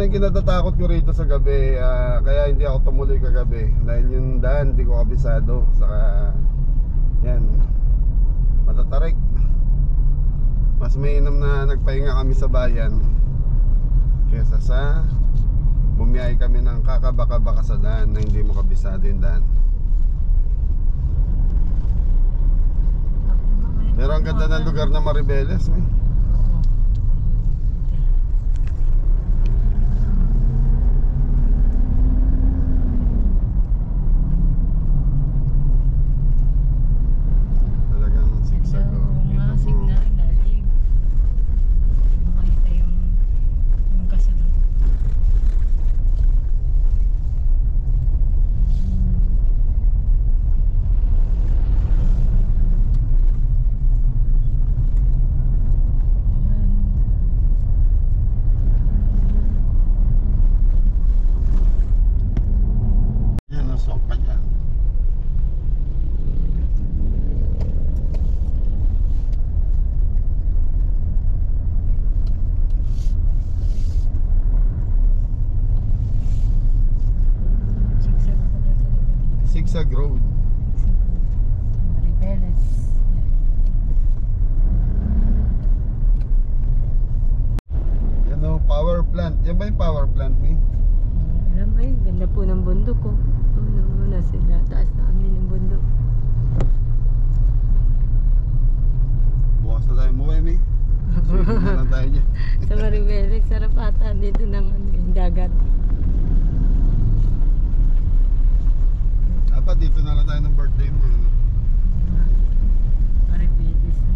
yung kinatatakot ko rito sa gabi, kaya hindi ako tumuloy kagabi dahil yung daan hindi ko kabisado. Saka yan, matatarik. Mas mainam na nagpahinga kami sa bayan kesa sa bumiyay kami ng kakabaka-baka sa daan na hindi mo kabisado yung daan. Pero ang ganda ng lugar na Maribeles, eh. Zigzag road. Maribeles. Yan o, power plant. Yan ba yung power plant, ni? Alam mo, ganda po ng bundok ko. Una sila, taas na kami ng bundok. Bukas na tayo mo, Emi. Sulit na lang tayo dyan. Sa Maribeles, sarap ata dito ng yung dagat. Dapat dito na lang tayo ng birthday mo, ano? Maribeles na.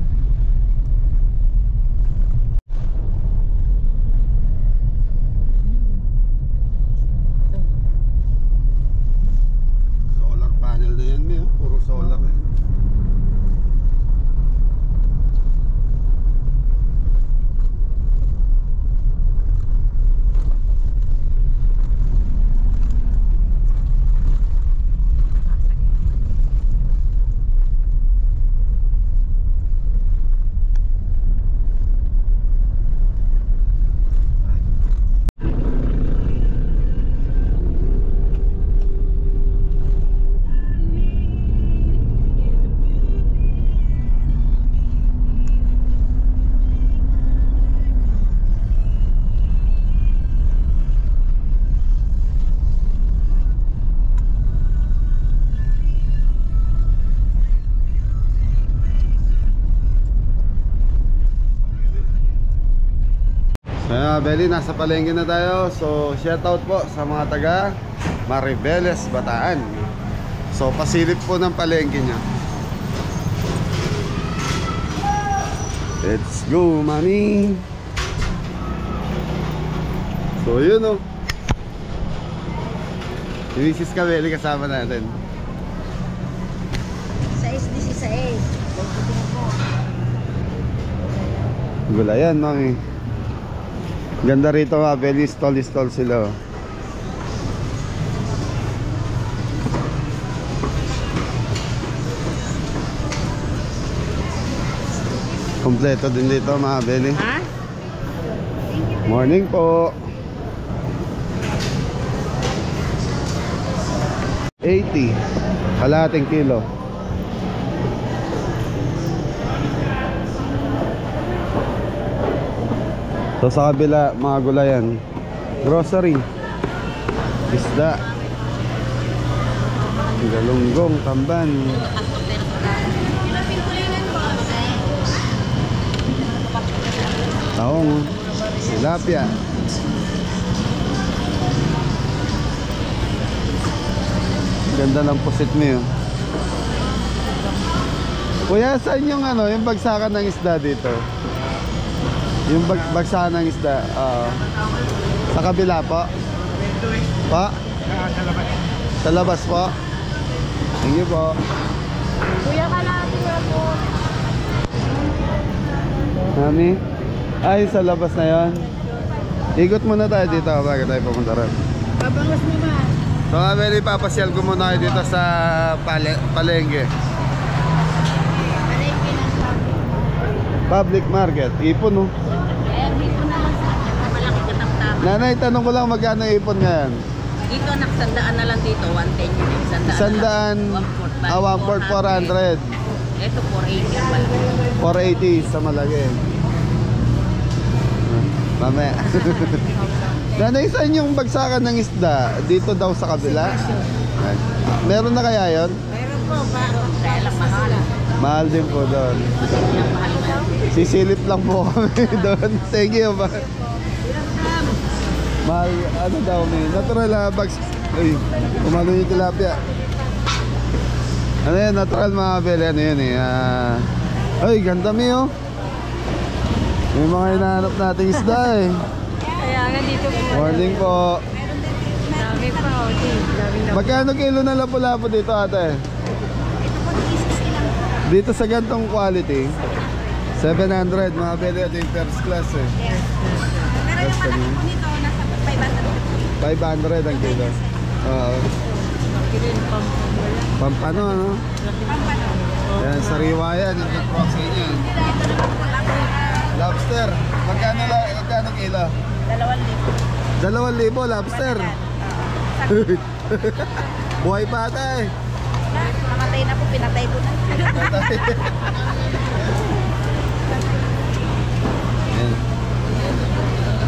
Solar panel na yan, Mi, oh. Puro solar eh. Belly, nasa palengke na tayo. So shout out po sa mga taga Maribeles, Bataan. So pasilip po ng palengke niya. Let's go, mami. So yun o, Mrs. Kabeli kasama natin. 6-16. Gulayan, mami. Ganda rito, Kabeli. Stall sila, oh. Kompleto din dito, mga Beli. Ha? Morning po. 80, kalahating kilo. So sa kabila, mga gulayan, grocery, isda, galunggong, tamban, taong, tilapia. Ganda ng pusit mo, oh. Kuya, saan yung ano, yung bagsakan ng isda dito? Yung bagsakan ng isda, sa kabila po? Pa? Sa labas po? Thank you po. Kuya, kalahati na po. Mami? Ay, sa labas na yon. Ikot muna tayo dito bago tayo pumunta rin. Babangos naman. So, Abeli, papasyal ko muna kayo dito sa palengke. Public market. Ipon, no? Ayan, dito naman sa malaki katap-tap. Nanay, tanong ko lang magkano ipon ngayon? Dito naksandaan na lang dito, 110 yun yung sandaan. 400. Ito 480 pala. 480 sa malaki. Mamaya. Nanay, saan yung bagsakan ng isda? Dito daw sa kabila? Meron na kaya yon? Meron po ba? Kaya lang mahal. Mahal din po doon. Mahal na. Sisilip lang po kami doon. Thank you. Mahal, ano daw may natural bags. Ay, umano yung tilapia. Ano yan, natural mga bele. Ano yun eh. Ay, ganda mi oh. May mga hinahanap nating isda eh. Kaya nga dito po. Morning po. Dami pa. Dami na. Magkano kilo na lapu-lapu dito ate? Dito sa gantong quality 700 mga bele. Ito yung first class eh. Pero yung malaki po nito, nasa 500. 500 ang kilo. Oo. Kirin pampamula. Pampano ano? Pampano. Yan, sariwa yan. Yung nag-prox sa inyo. Lobster. Magkano kilo? 2,000. 2,000 lobster. Buhay pa ata eh. Namatay na po, pinatay ko na. Yan.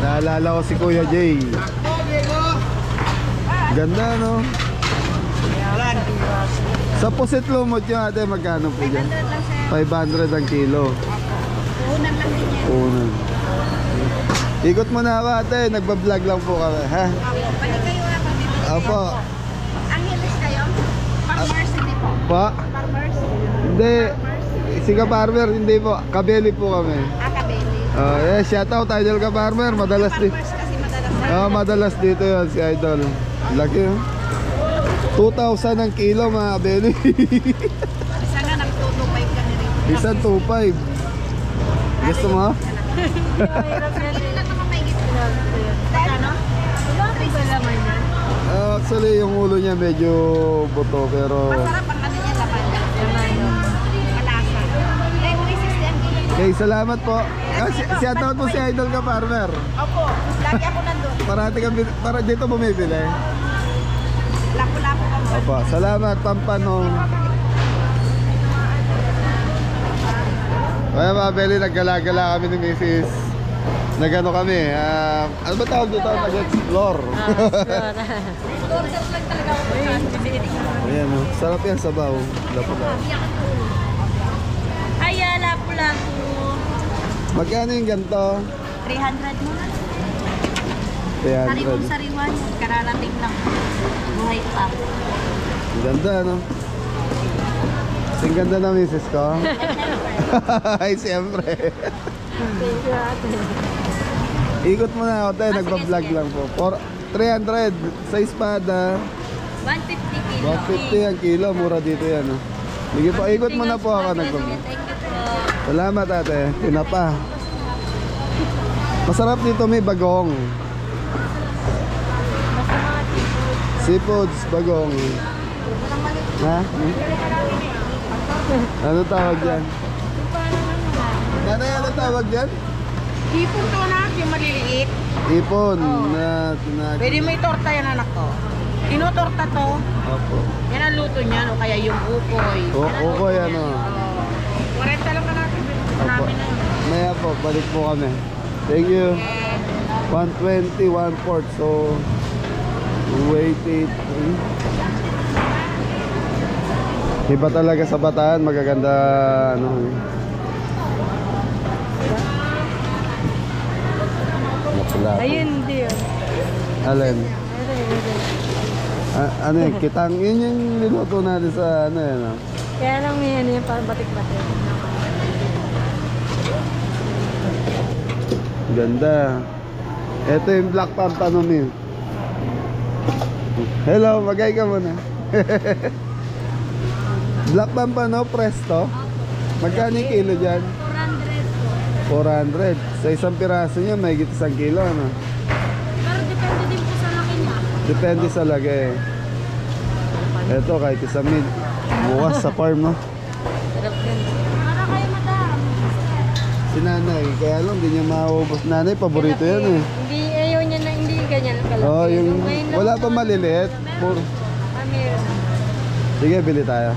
Naalala ko si Kuya Jay. Ganda no? Sa Pusit Lumot yung ate, magkano po dyan? 500 lang sir. 500 ang kilo. Puhunan lang din yan. Unan. Ikot mo na ako ate, nagbablog lang po kami, ha? Pwede kayo ako dito. Opo. Angeles kayo? Farmers, hindi po. Pa? Farmers? Hindi. Siga Farmer, hindi po. Kabeli po kami. Kabeli. Shoutout Idol ka Farmer, madalas din. Farmers kasi madalas. Madalas dito yun si Idol. Laki oh. 2,000 ang kilo mga kabeli. Isa nga nag-225 kami rin. Isang 2,500. Gusto mo? Hirap yan. Kilo lang naman may gito. Ano? Bakit ba naman yan? Actually yung ulo niya medyo buto pero Masarap ang ano niya laman. Malasa. Eh, 360 ang kilo. okay, salamat po. Shoutout po si Idol ka Farmer. Opo, lagi ako nandun. Parati kami para dito bumibili. Lapo-lapo ka mo. Opo, salamat Pampanong. Kaya mga Beli, naggala-gala kami ni Mrs. Nagano kami, ano ba tawag dito? Nag-explore. Tortas lang talaga ako. Ayan o, sarap yan sabaw. Lapo-lapo. Haya, lapo-lapo. Magkano yung ganito? 300 mo. 300. Sariwang sariwan. Kararating lang. Buhay pa. Ang ganda, no? Ang ganda na misis ko. Ay, siyempre. Thank you ate. Ikot mo na ako tayo, nagpa-vlog lang po. 300 sa espada. 150 kilo. 150 ang kilo, mura dito yan. Oh. Sige po, ikot mo na po ako nagpa-vlog. Thank you po. Salamat ate, tinapa. Masarap dito may bagong. Seafoods, bagong. Ha? Ano tawag dyan? Nanay, ano tawag dyan? Ipon to na, yung maliliit. Ipon na Pwede mo itorta yan anak ko. Tinutorta to. Opo. Yan ang luto niyan o kaya yung ukoy. Uko yan o. 40 lang na natin. Opo. Namin na yun. Maya po, balik po kami. Thank you. 120, 1/4. So, wait it. Iba talaga sa Bataan, magaganda ano. Napula. Ayun, hindi yun. Alin? Ayun. Ano yun? Kitang, yun yung linuto natin sa ano yan. Ah. Kaya lang may ano yung parang batik-batik. Ganda. Ito yung black pampano yun. Hello, magay ka muna. Black pampano, presto. Magkano yung kilo dyan? 400. Sa isang piraso niya, may higit 1 kilo. Ano? Pero depende din po sa laki niya. Depende sa lagay. Ito kahit 1,000. Bukas sa farm, no? Sarap yan. Para kayo madam. Si nanay, kaya lang hindi niya mauubos. Nanay, paborito yan eh. Hindi, ayaw niya na, hindi ganyan kalaki. Oh, yung Ngayon lang wala po, pa maliliit. Puro. Meron. Sige, bili tayo.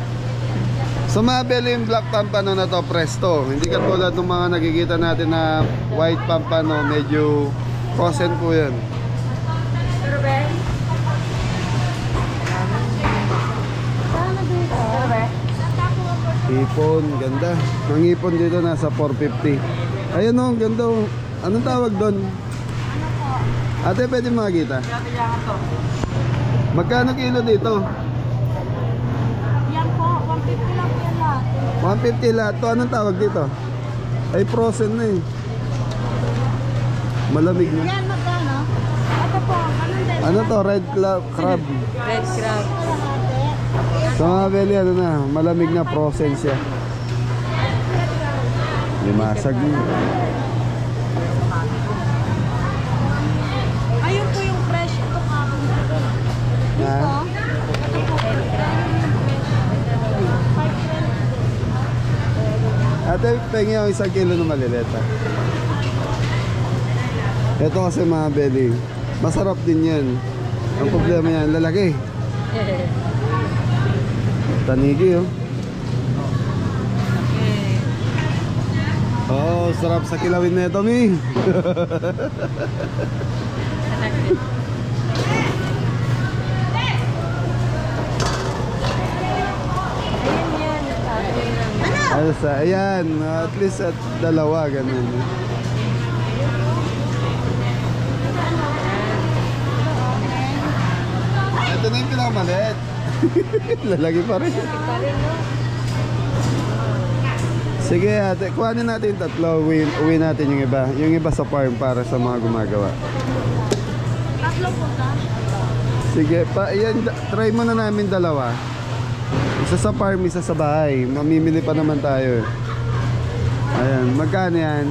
So mabili yung black pampano na to, presto. Hindi katulad ng mga nakikita natin na white pampano, medyo frozen po yan. Pero be? Sana dito. Pero be? Ipon, ganda. Ang ipon dito nasa 450. Ayun oh, ganda oh. Anong tawag doon? Ate, pwede makakita? Magkano kilo dito? Yan po, 150 lang po yan lahat. 150 lahat. To, anong tawag dito? Ay, frozen na eh. Malamig na. Yan, magkano? Ito po, anong din? Ano to? Red crab. Red crab. Sa mga beli, ano na, malamig na frozen siya. Limasag mo. Ayun po yung fresh. Ito ka. Ha? Ito po. Ate, pengi yung 1 kilo na maliliit ha. Ito kasi mga beli, masarap din yan. Ang problema yan, lalaki. Tanigi oh. Oh, sarap sa kilawin na ito, Mi. Ayan, at least at dalawa, ganun. Ito na yung pinakamalit. Lalaki pa rin. Sige ate, kuhanin natin yung tatlo. Uwi natin yung iba. Yung iba sa farm para sa mga gumagawa. Tatlo po ka. Sige, yan, try muna namin dalawa. Isa sa farm, isa sa bahay. Mamimili pa naman tayo. Ayan, magkano yan?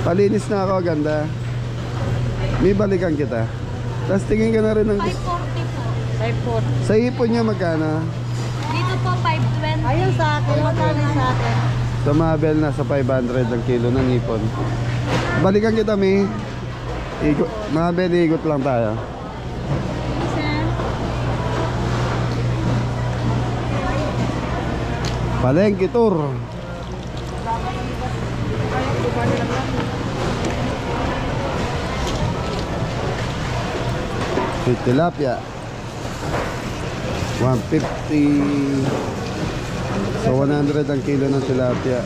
Palinis na ako, ganda. May balikan kita. Tapos tingin ka na rin ng... 540 po. 540. Sa ipon niya magkano? Dito po, 520. Ayun sa akin. Magkano sa akin? Sa Mabel, nasa 500 ang kilo ng ipon. Balikan kita, Mi. Mabel, ikot lang tayo. Palengke tour. Tilapia 150. So 100 ang kilo ng tilapia.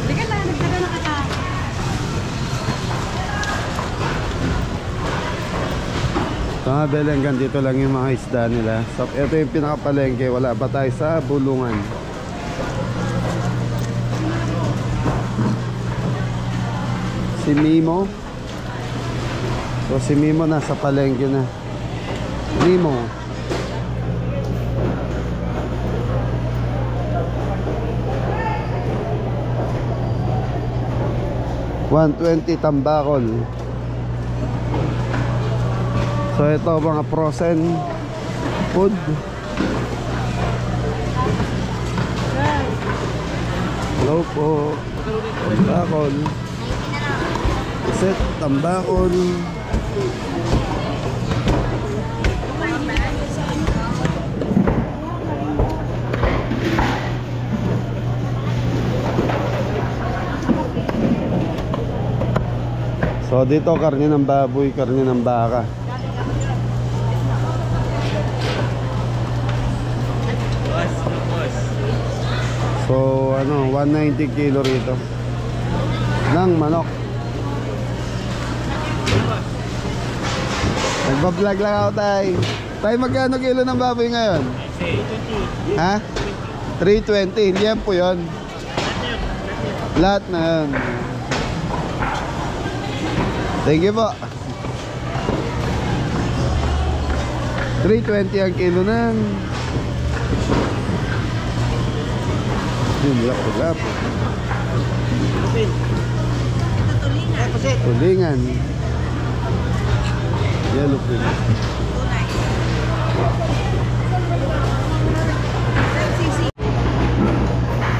Sige lang, nagtaga na kita. Mga bele, hanggang dito lang yung mga isda nila. So, ito yung pinakapalengke. Wala pa tayo sa bulungan. Si Mimo. So si Mimo nasa palengke na. Mimo. $120 tambakol. So ito mga frozen food. Hello po. Tambakol. Set tambakol. So dito karne ng baboy, karne ng baka. So ano, 190 kilo rito ng manok. Nagbablog lang ako tay. Tay, magkano kilo ng baboy ngayon? 320. Ha? 320, hindi yan po yun. Lahat na yun. Thank you po. 320 ang kilo ng lapo-lapo. Tulingan. Yellow pin.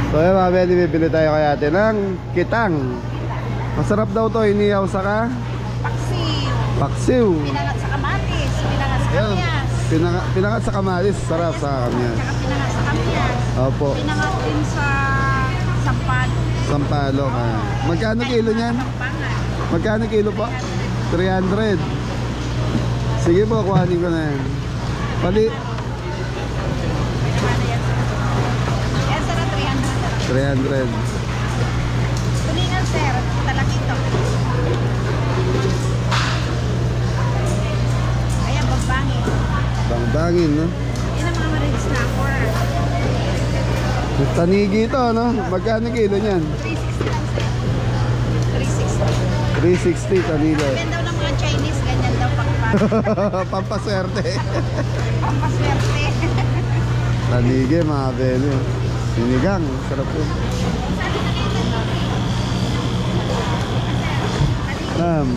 So yun mga beli, bibili tayo kay ate ng kitang. Masarap daw to, inihaw saka Paksiw. paksiw. Pinangat sa kamatis. Pinangat sa Ayan, kamyas. pinangat sa kamatis, sarap sa kamyas. Tsaka pinangat sa kamyas. Opo, Pinangat din sa sampal. sampalok. Magkano kilo niyan? Sampangan. Magkano kilo po? 300. Sige po, kuhanin ko na yan. Pali, Ano yan? Yan sir, 300. 300. Tulingan sir. Talakito. Ayan, bagbangin. Bangbangin, no? Yan ang mga marriage snapper. Tanigi ito, no? Magkano kilo niyan? 360 lang sir. 360. 360 tanilo. Sabihan daw ng mga Chinese, ganyan daw pagpag. Pampaswerte. Pampaswerte. Tanigi, mga belo. Sinigang, sarap yun. Ma'am,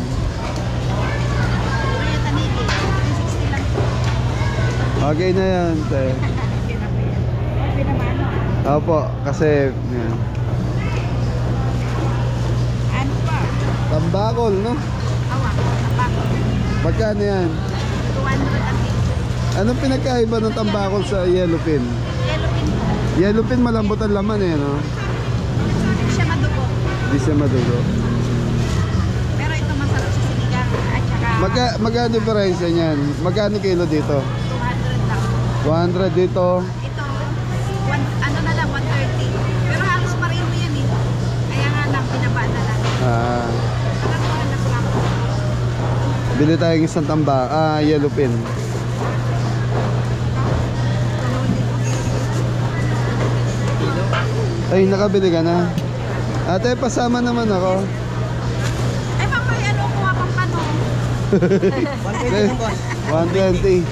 Kaya tanigi, 360 lang. okay na yan, te. Pinamano. Opo, kasi yan. Ano pa? Tambakol, no? Awa, tabako. Magkano yan? 200 ang kilo. Anong pinagkaiba ng tambakol sa yellowfin? Yellow pin po. Yellowfin malambot ang laman eh, no? Hindi siya madugo. Hindi siya madugo. Pero ito masarap sa sinigang. At saka Magkano diferensya niyan? Magkano kilo dito? 200 lang. 200 dito. Ito, ano na lang, 130. Pero halos pareho yan eh. Kaya nga lang, pinabaan na lang. Ah, Nakakaroon na lang. bili tayong isang yellowfin. Ay, nakabili ka na. Ate, pasama naman ako. Ay, papay, ano kuha pang pano? 120. Medyo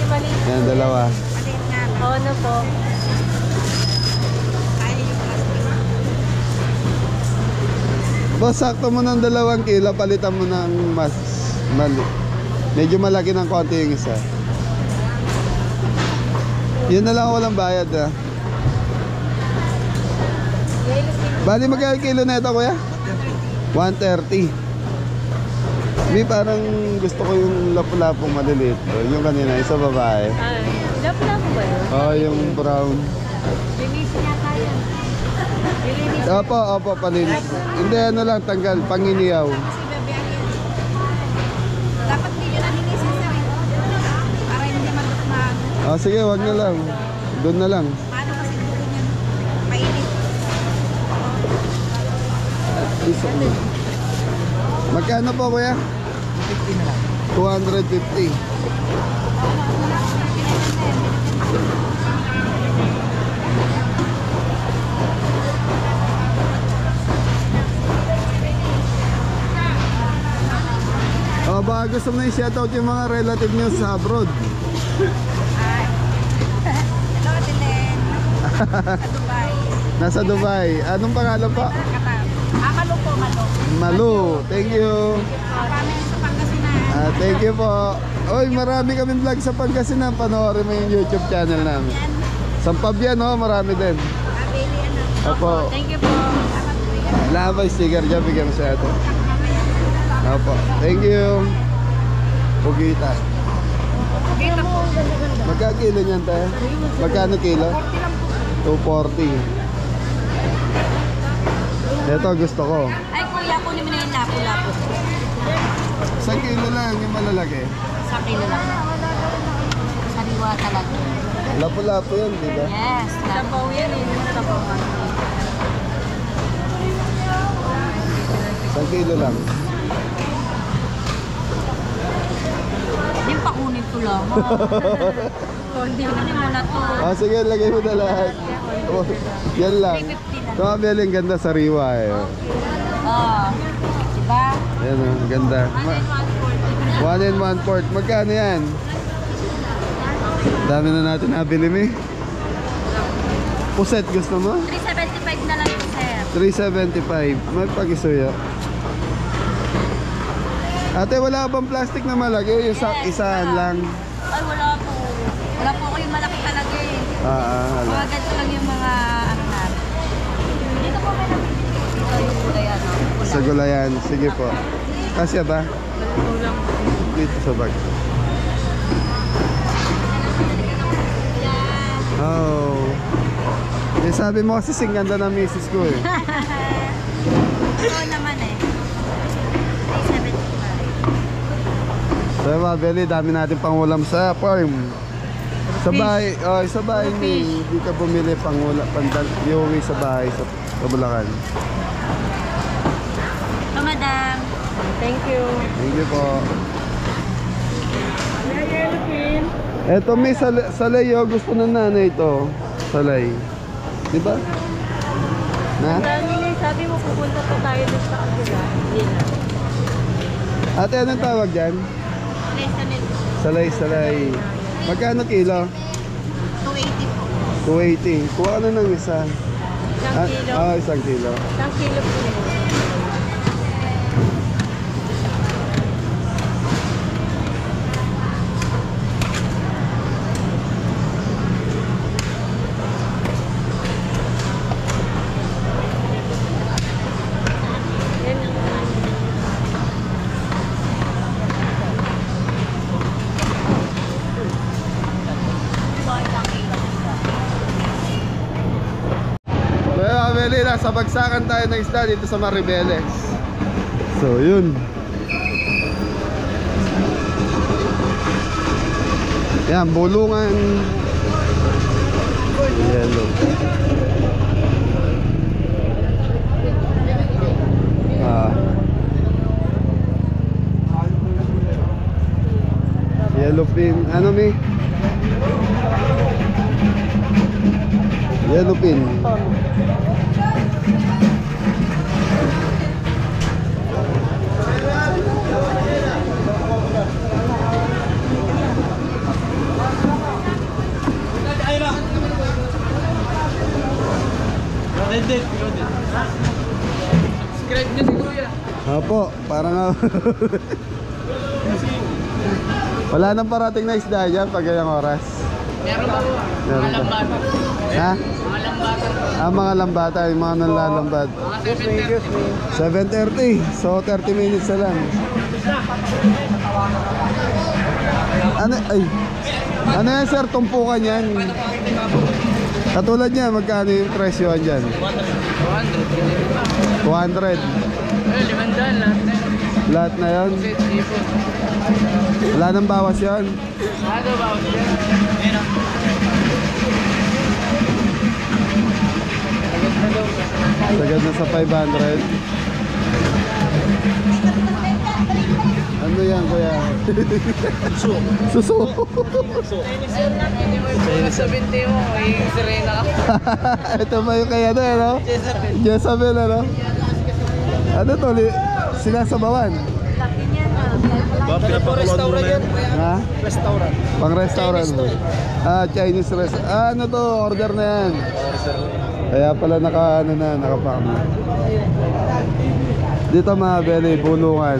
maliit. Yan, dalawa. Maliit nga lang. Oo na po. Kaya yung plastic. Boss, sakto mo ng 2 kilo, palitan mo ng mas mali. Medyo malaki ng konti yung isa. Yun na lang, walang bayad ah. Bali, magkano kilo na ito, kuya? 130. May parang gusto ko yung lapu-lapong maliliit. Yung kanina, isa babae. Lap-lap ba yun? Oh, yung brown. Linisin yata yan. Lilinis. Opo, palinis. Hindi, ano lang, tanggal, panginiyaw. Kasi babayan yan. Dapat hindi nyo naninisin sir eh. Para hindi magdukmaan. Oh, sige, wag na lang. Doon na lang. Paano kasi dugo niyan? Mainit. Magkano po, kuya? 50 na lang. 250. Oh, baka gusto mo na i-shoutout yung mga relative nyo sa abroad. Ay. Hello, Dylan. Sa Dubai. Nasa Dubai. Anong pangalan po? Katam. Malu po, Malu. Malu. Thank you. Kami sa Pangasinan. Thank you po. Oy, marami kaming vlog sa Pangasinan. Panoorin mo yung YouTube channel namin. Yan. Sampabyan, oh, marami din. Abeli, ano. Opo. Thank you po. Salamat po yan. Labay sticker dyan, bigyan mo sa atin. Opo. Thank you. Pugita. Kita po. Magkano kilo niyan, tayo? Magkano kilo? 240. Ito gusto ko. Ay, kuya, kunin mo na yung lapo-lapo. 1 kilo lang yung malalaki. Sa kilo lang. Sariwa talaga. Lapo-lapo yan, di ba? Yes. Sabaw yan eh. Sabaw. 1 kilo lang. Yung pakunin ko lang. Hindi mo na to. Sige, lagay mo na lahat. Oh, yan lang. 350 na. Ito nga, Bel, ang ganda sariwa eh. Oh. Diba? Yan oh, ang ganda. 1 and 1/4. Magkano yan? Dami na natin nabili, mi. Puset gusto mo? 375 na lang po, sir. 375. May pag-isuya. Ate, wala bang plastic na malaki? Yung isahan lang. Ay, wala po. Wala po ko yung malaki talaga eh. Wala. Mga ganito lang yung mga ano natin. Dito po may nabibili. Ito yung kulay ano. Sa gulayan. Sige po. Kasya ba? Kulang. Dito sa bag. Oh. Eh, sabi mo kasi singganda ng misis ko eh. Oo naman eh. 375. So mga Beli, dami natin pangulam sa farm. Sa bahay, sa bahay hindi ka bumili pangulam, iuwi sa bahay sa Bulacan. Ito, madam. Thank you. Thank you po. Eto may salay oh, gusto ng nanay ito. Salay. Diba? Na? Sabi mo pupunta po tayo dun sa kabila. Hindi na. Ate, anong tawag dyan? Salay. Magkano kilo? 280 po. 280. Kuha na ng isa. Isang kilo. Isang kilo. Isang kilo po yun. Sa bagsakan tayo ng isda dito sa Maribeles. So yun. Yan, bulungan. Yellow. Yellow pin. Ano mi? Yellow pin. Subscribe niyo si Kuya. Opo, parang wala nang parating na isda dyan pag ganyang oras. Meron ba? Meron Mga ba? lambata. Ha? Mga lambata. Mga lambata, yung mga nanlalambad. Mga 7:30. 7:30, so 30 minutes na lang. Ano yan sir, tumpukan yan. Katulad niyan, magkano yung presyo dyan? 200. 500 lahat na. Lahat na yan? Wala nang bawas yan? Ano ba? Sagad na sa 500. Ano yan kuya? Suso. Sa 20 mo, may sirena ka. Ito ba yung kaya na, ano? Jezabel, ano? Ano to? Sinasabawan? Laki niyan. Restaurant yan. Ha? Restaurant. Pang restaurant mo? Chinese restaurant. Ano to? Order na yan. Kaya pala nakapack na. Dito mga Beli, bulungan.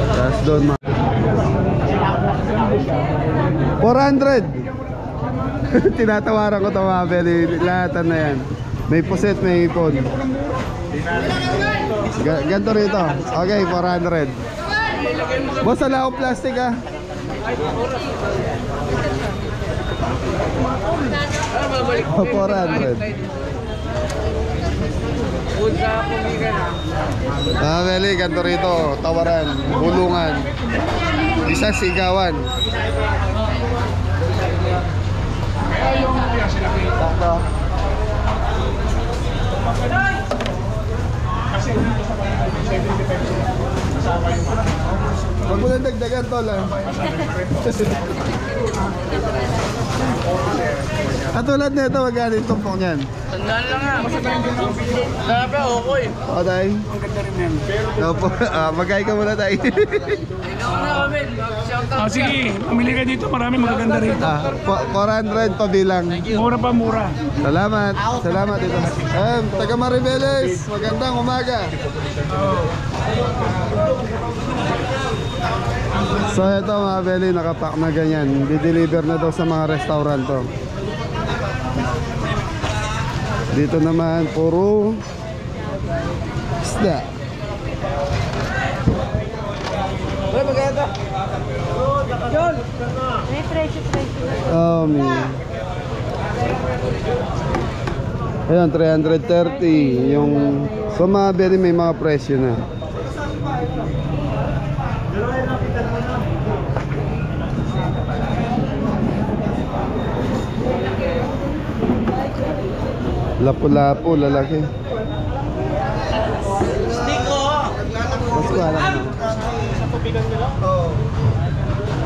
Tapos doon mga 400. Tinatawaran ko ito mga Beli. Lahatan na yan. May puset, may ipon. Ganto rito. Okay, 400. Boss, wala akong plastic ah. Oh, 400. Food ka pumigan ha. Beli, ganto rito. Tawaran, bulungan. Isa sigawan. Takto. Huwag mo lang dagdagan tol ah. Katulad na ito, magkano yung tumpok niyan? Tandaan lang ha. Sabi ako ko eh. O tay? Opo, magkaya ka muna tay. Ikaw na kami. Shout out. Sige, pamili ka dito, marami magaganda rito. 400 pa bilang. Mura pa mura. Salamat. Salamat ito. Taga Maribeles, magandang umaga. So ito mga Beli, nakapack na ganyan. Di-deliver na daw sa mga restaurant to. Dito naman puro isda. May presyo. May. Ayan, 330. Yung sa mga beri may mga presyo na. Lapu-lapu, lalaki. Mas ko alam mo.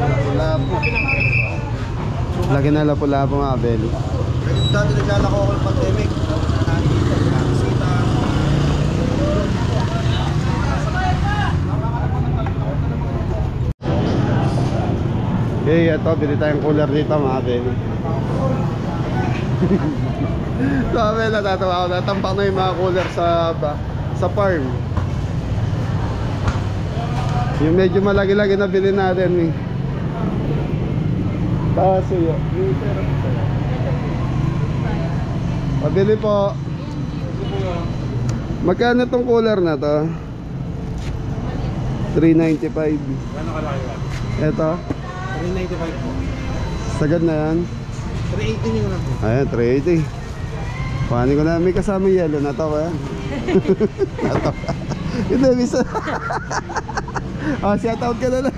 Lapu-lapu. Lagi na lapu-lapu mga beli. Dati naglalako ako ng pandemic. Okay, ito, bili tayong cooler dito mga beli. Sabi, natatawa ako. Natampak na yung mga cooler sa farm. Yung medyo malaki-laki na bili natin eh. Kaso yun. Pabili po. Magkano tong cooler na to? 395. Ano kalaki ba? Ito, 395 po. sagad na yan. 380 nyo na po. Ayan, 380. Kuhanin ko na, may kasama yellow na to ba? Nato. Hindi, misa. Shout out ka na lang.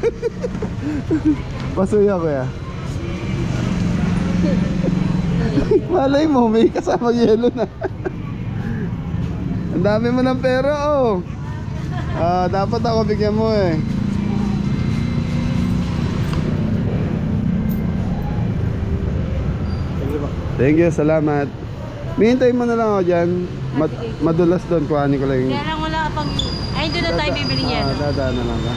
Pasuya ko ya. Malay mo, may kasama yellow na. Ang dami mo ng pera, oh. Dapat ako bigyan mo eh. Thank you, salamat. Mihintay mo na lang ako dyan. Madulas doon, kuhanin ko lang yung... Kaya lang wala pang... Ay, doon na tayo bibili niya. Dadaan na lang ka.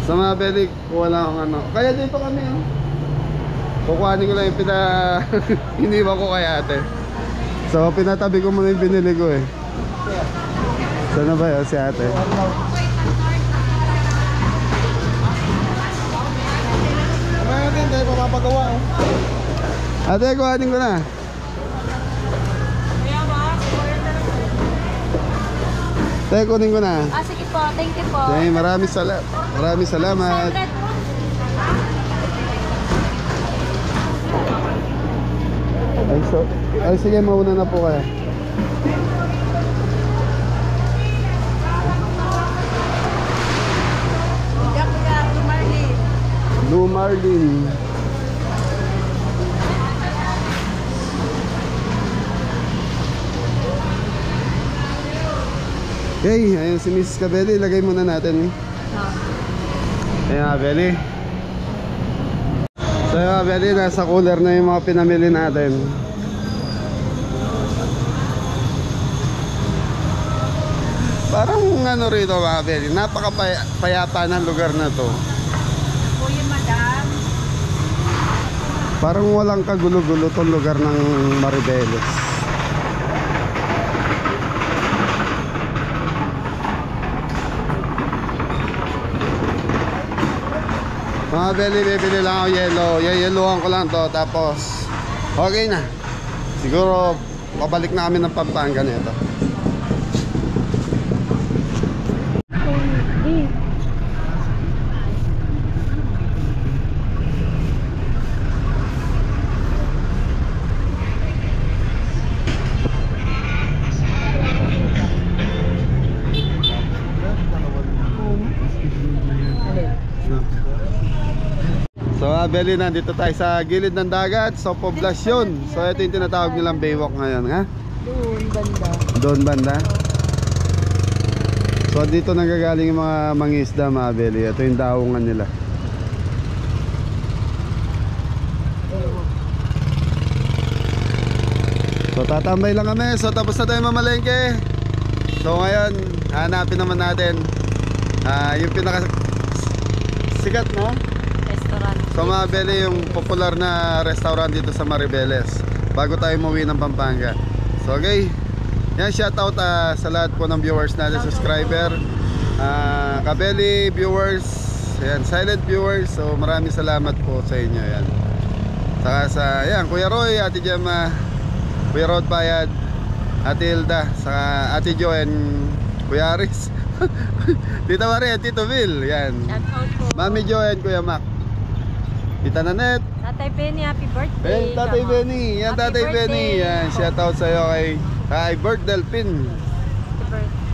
Sa mga beli, kuha lang akong ano. Kaya dito kami, oh. Kukuhanin ko lang yung iniwan ko kay ate. So, pinatabi ko muna yung binili ko eh. Sana ba yun si ate? Mamaya natin, dahil papapagawa. Ate, kuhanin ko na. Ate, kunin ko na. Sige po, thank you po. Okay, maraming salamat. Ay, sige, mauna na po kayo. Blue Marlin. Okay, ayun si Mrs. Cabelli, ilagay muna natin eh. Ayun Cabelli. So ayun Cabelli, nasa cooler na yung mga pinamili natin. Parang ano rito mga Cabelli, napakapayapa ng lugar na to. Kuya, madam. Parang walang kagulo-gulo tong lugar ng Maribeles. Mga beli, bibili lang ako yellow. Yellowan ko lang to. Tapos okay na. Siguro pabalik na kami ng Pampanga nito. So Beli, nandito tayo sa gilid ng dagat, sa poblasyon. So ito yung tinatawag nilang Baywalk ngayon, ha? Doon, banda. Doon banda. So dito nagagaling yung mga mangisda mga Beli. Ito yung daungan nila. So tatambay lang kami. So tapos na tayo mamalengke. So ngayon, hanapin naman natin yung pinaka sikat, no? Restaurant. So mga Beli, yung popular na restaurant dito sa Maribeles bago tayo umuwi ng Pampanga. So okay, yan, shoutout sa lahat po ng viewers natin, subscriber, Kabeli viewers, yan, silent viewers. So maraming salamat po sa inyo. Yan, saka sa yan, Kuya Roy, Ate Gemma, Kuya Rod Bayad, Ate Hilda, saka Ate Jo and Kuya Aris. Tita Maria, Tito Bill, yan. Shout out po. Mami Jo and Kuya Mac. Tita Nanet. Tatay Benny, happy birthday. Tatay Come on. Benny, yan Happy Tatay birthday. Benny. Yan, shout out sa'yo kay Bert Delpin. Happy birthday.